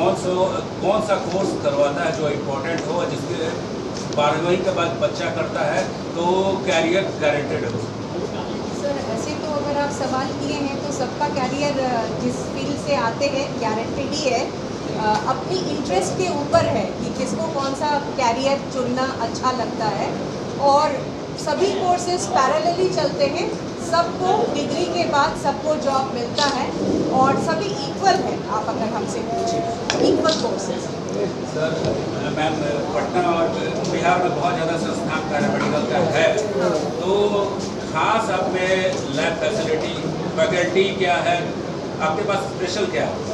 कौन सा कोर्स करवाता है जो इम्पोर्टेंट हो, जिसके 12वीं के बाद बच्चा करता है तो कैरियर गारंटेड हो? सर ऐसे तो अगर आप सवाल किए हैं तो सबका कैरियर जिस फील्ड से आते हैं गारंटेड ही है। अपनी इंटरेस्ट के ऊपर है कि किसको कौन सा कैरियर चुनना अच्छा लगता है, और सभी कोर्सेज पैरेलली चलते हैं। सबको डिग्री के बाद सबको जॉब मिलता है और सभी इक्वल है। आप अगर हमसे पूछें equal courses. Sir ma'am, Patna और बिहार में बहुत ज़्यादा संस्थान पैरामेडिकल का है, तो खास आप में लैब फैसिलिटी, फैकल्टी क्या है, आपके पास स्पेशल क्या है?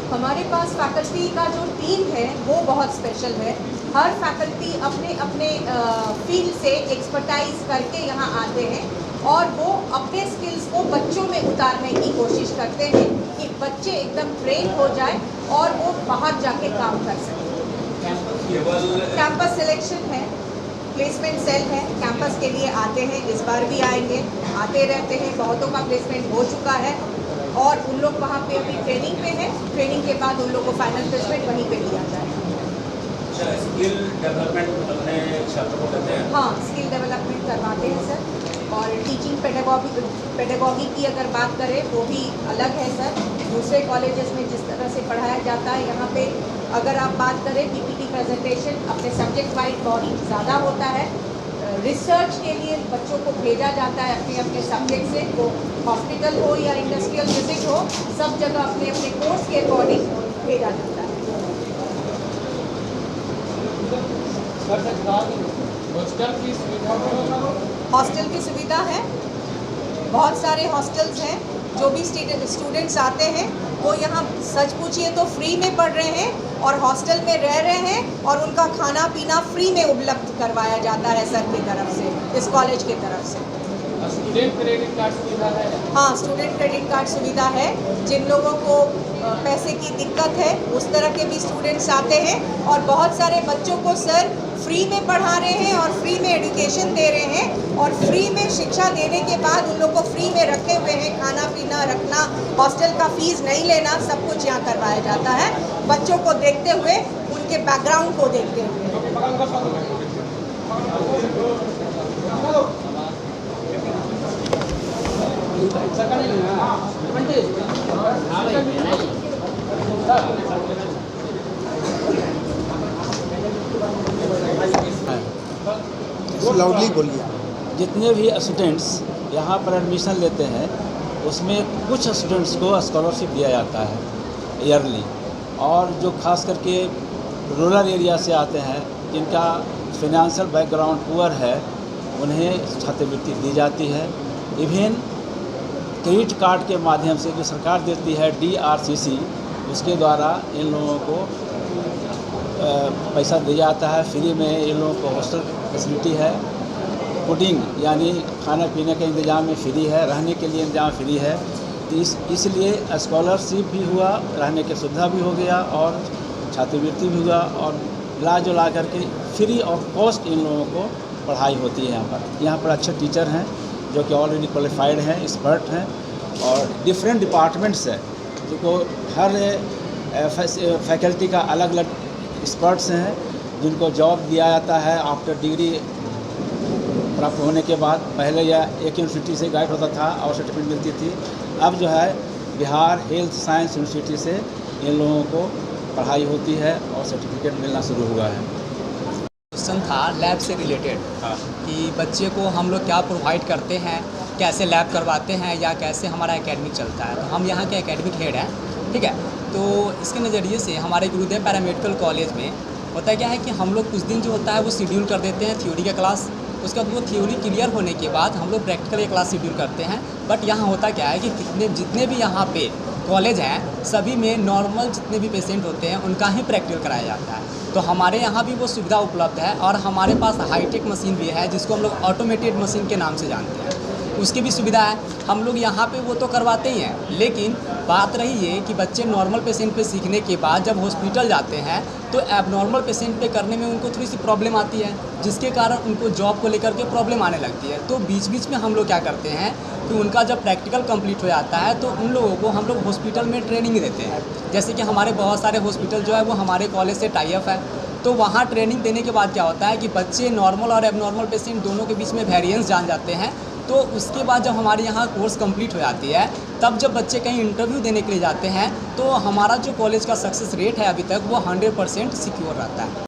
हमारे पास फैकल्टी का जो टीम है वो बहुत स्पेशल है। हर फैकल्टी अपने अपने फील्ड से एक्सपर्टाइज करके यहाँ आते हैं और वो अपने स्किल्स को बच्चों में उतारने की कोशिश करते हैं कि बच्चे एकदम ट्रेन हो जाए और वो बाहर जाके काम कर सकें। कैंपस सिलेक्शन है, प्लेसमेंट सेल है, कैंपस के लिए आते हैं, इस बार भी आएंगे, आते रहते हैं। बहुतों का प्लेसमेंट हो चुका है और उन लोग वहाँ पे अभी ट्रेनिंग पे हैं। ट्रेनिंग के बाद उन लोग को फाइनल प्लेसमेंट वहीं पे दिया जाएगा। अच्छा, स्किल डेवलपमेंट अपने छात्रों को देते हैं? हाँ, स्किल डेवलपमेंट करवाते हैं सर। और टीचिंग पेडागॉगी की अगर बात करें वो भी अलग है सर। दूसरे कॉलेजेस में जिस तरह से पढ़ाया जाता है, यहाँ पे अगर आप बात करें पीपीटी प्रेजेंटेशन अपने सब्जेक्ट वाइज बहुत ज़्यादा होता है। रिसर्च के लिए बच्चों को भेजा जाता है अपने अपने सब्जेक्ट से, वो हॉस्पिटल हो या इंडस्ट्रियल विजिट हो, सब जगह अपने अपने कोर्स के अकॉर्डिंग भेजा जाता है। हॉस्टल की सुविधा है, बहुत सारे हॉस्टल्स हैं। जो भी स्टूडेंट्स आते हैं वो यहाँ सच पूछिए तो फ्री में पढ़ रहे हैं और हॉस्टल में रह रहे हैं और उनका खाना पीना फ्री में उपलब्ध करवाया जाता है सर की तरफ से, इस कॉलेज की तरफ से। स्टूडेंट क्रेडिट कार्ड सुविधा है? हाँ, स्टूडेंट क्रेडिट कार्ड सुविधा है। जिन लोगों को पैसे की दिक्कत है उस तरह के भी स्टूडेंट्स आते हैं और बहुत सारे बच्चों को सर फ्री में पढ़ा रहे हैं और फ्री में एजुकेशन दे रहे हैं और फ्री में शिक्षा देने के बाद उन लोग को फ्री में रखे हुए हैं। खाना पीना रखना, हॉस्टल का फीस नहीं लेना, सब कुछ यहाँ करवाया जाता है बच्चों को देखते हुए, उनके बैकग्राउंड को देखते हुए। लाउडली बोलिए। जितने भी स्टूडेंट्स यहाँ पर एडमिशन लेते हैं उसमें कुछ स्टूडेंट्स को स्कॉलरशिप दिया जाता है ईयरली, और जो खास करके रूरल एरिया से आते हैं जिनका फिनेंशियल बैकग्राउंड पुअर है उन्हें छात्रवृत्ति दी जाती है। इवन क्रेडिट कार्ड के माध्यम से जो सरकार देती है DRCC, उसके द्वारा इन लोगों को पैसा दिया जाता है। फ्री में इन लोगों को हॉस्टल फैसिलिटी है, फूडिंग यानी खाना पीने का इंतज़ाम में फ्री है, रहने के लिए इंतज़ाम फ्री है। तो इसलिए स्कॉलरशिप भी हुआ, रहने की सुविधा भी हो गया और छात्रवृत्ति भी हुआ, और ला करके फ्री ऑफ कॉस्ट इन लोगों को पढ़ाई होती है। यहाँ पर अच्छे टीचर हैं जो कि ऑलरेडी क्वालिफाइड हैं, एक्सपर्ट हैं, और डिफरेंट डिपार्टमेंट्स हैं जो हर फैकल्टी का अलग अलग एक्सपर्ट्स हैं जिनको जॉब दिया जाता है आफ्टर डिग्री प्राप्त होने के बाद। पहले यह एक यूनिवर्सिटी से गाइड होता था और सर्टिफिकेट मिलती थी, अब जो है बिहार हेल्थ साइंस यूनिवर्सिटी से इन लोगों को पढ़ाई होती है और सर्टिफिकेट मिलना शुरू हुआ है। क्वेश्चन था लैब से रिलेटेड कि बच्चे को हम लोग क्या प्रोवाइड करते हैं, कैसे लैब करवाते हैं या कैसे हमारा एकेडमिक चलता है। तो हम यहाँ के एकेडमिक हेड हैं, ठीक है। तो इसके नज़रिए से हमारे गुरुदेव पैरामेडिकल कॉलेज में होता क्या है कि हम लोग कुछ दिन जो होता है वो शेड्यूल कर देते हैं थ्योरी का क्लास। उसके बाद वो थ्योरी क्लियर होने के बाद हम लोग प्रैक्टिकल की क्लास शेड्यूल करते हैं। बट यहाँ होता क्या है कि जितने भी यहाँ पे कॉलेज हैं सभी में नॉर्मल जितने भी पेशेंट होते हैं उनका ही प्रैक्टिकल कराया जाता है। तो हमारे यहाँ भी वो सुविधा उपलब्ध है और हमारे पास हाईटेक मशीन भी है जिसको हम लोग ऑटोमेटेड मशीन के नाम से जानते हैं। उसकी भी सुविधा है। हम लोग यहाँ पे वो तो करवाते ही हैं, लेकिन बात रही है कि बच्चे नॉर्मल पेशेंट पे सीखने के बाद जब हॉस्पिटल जाते हैं तो एबनॉर्मल पेशेंट पे करने में उनको थोड़ी सी प्रॉब्लम आती है, जिसके कारण उनको जॉब को लेकर के प्रॉब्लम आने लगती है। तो बीच बीच में हम लोग क्या करते हैं कि उनका जब प्रैक्टिकल कंप्लीट हो जाता है तो उन लोगों को हम लोग हॉस्पिटल में ट्रेनिंग देते हैं। जैसे कि हमारे बहुत सारे हॉस्पिटल जो है वो हमारे कॉलेज से टाई अप है, तो वहाँ ट्रेनिंग देने के बाद क्या होता है कि बच्चे नॉर्मल और एबनॉर्मल पेशेंट दोनों के बीच में वेरिएंस जान जाते हैं। तो उसके बाद जब हमारे यहाँ कोर्स कंप्लीट हो जाती है, तब जब बच्चे कहीं इंटरव्यू देने के लिए जाते हैं तो हमारा जो कॉलेज का सक्सेस रेट है अभी तक वो 100% सिक्योर रहता है।